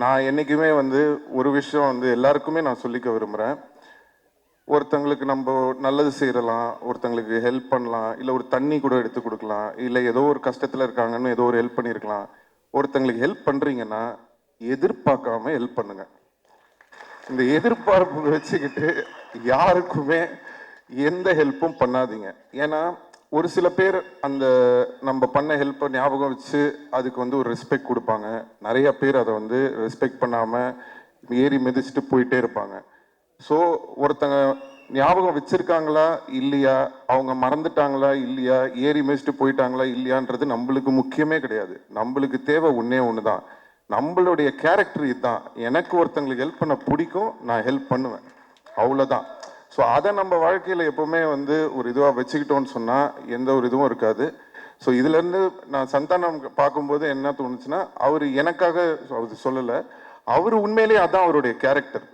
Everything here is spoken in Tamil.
நான் என்றைக்குமே வந்து ஒரு விஷயம் வந்து எல்லாருக்குமே நான் சொல்லிக்க விரும்புகிறேன். ஒருத்தங்களுக்கு நம்ம நல்லது செய்யலாம், ஒருத்தங்களுக்கு ஹெல்ப் பண்ணலாம், இல்லை ஒரு தண்ணி கூட எடுத்து கொடுக்கலாம், இல்லை ஏதோ ஒரு கஷ்டத்தில் இருக்காங்கன்னு ஏதோ ஒரு ஹெல்ப் பண்ணியிருக்கலாம். ஒருத்தங்களுக்கு ஹெல்ப் பண்ணுறீங்கன்னா எதிர்பார்க்காம ஹெல்ப் பண்ணுங்க. இந்த எதிர்பார்ப்பு வச்சுக்கிட்டு யாருக்குமே எந்த ஹெல்ப்பும் பண்ணாதீங்க. ஏன்னா ஒரு சில பேர் அந்த நம்ம பண்ண ஹெல்ப்பை ஞாபகம் வச்சு அதுக்கு வந்து ஒரு ரெஸ்பெக்ட் கொடுப்பாங்க. நிறைய பேர் அதை வந்து ரெஸ்பெக்ட் பண்ணாமல் ஏறி மிதிச்சுட்டு போயிட்டே இருப்பாங்க. ஸோ ஒருத்தங்க ஞாபகம் வச்சிருக்காங்களா இல்லையா, அவங்க மறந்துட்டாங்களா இல்லையா, ஏறி மிதிச்சுட்டு போயிட்டாங்களா இல்லையான்றது நம்மளுக்கு முக்கியமே கிடையாது. நம்மளுக்கு தேவை ஒன்றே ஒன்று தான், நம்மளுடைய கேரக்டர் இதுதான். எனக்கு ஒருத்தங்களுக்கு ஹெல்ப் பண்ண பிடிக்கும், நான் ஹெல்ப் பண்ணுவேன், அவ்வளோதான். ஸோ அதை நம்ம வாழ்க்கையில் எப்போவுமே வந்து ஒரு இதுவாக வச்சுக்கிட்டோன்னு சொன்னால் எந்த ஒரு இதுவும் இருக்காது. ஸோ இதுலேருந்து நான் சந்தானம் பார்க்கும்போது என்ன தோணுச்சுன்னா, அவர் எனக்காக அவர் சொல்லலை, அவர் உண்மையிலேயே அதான் அவருடைய கேரக்டர்.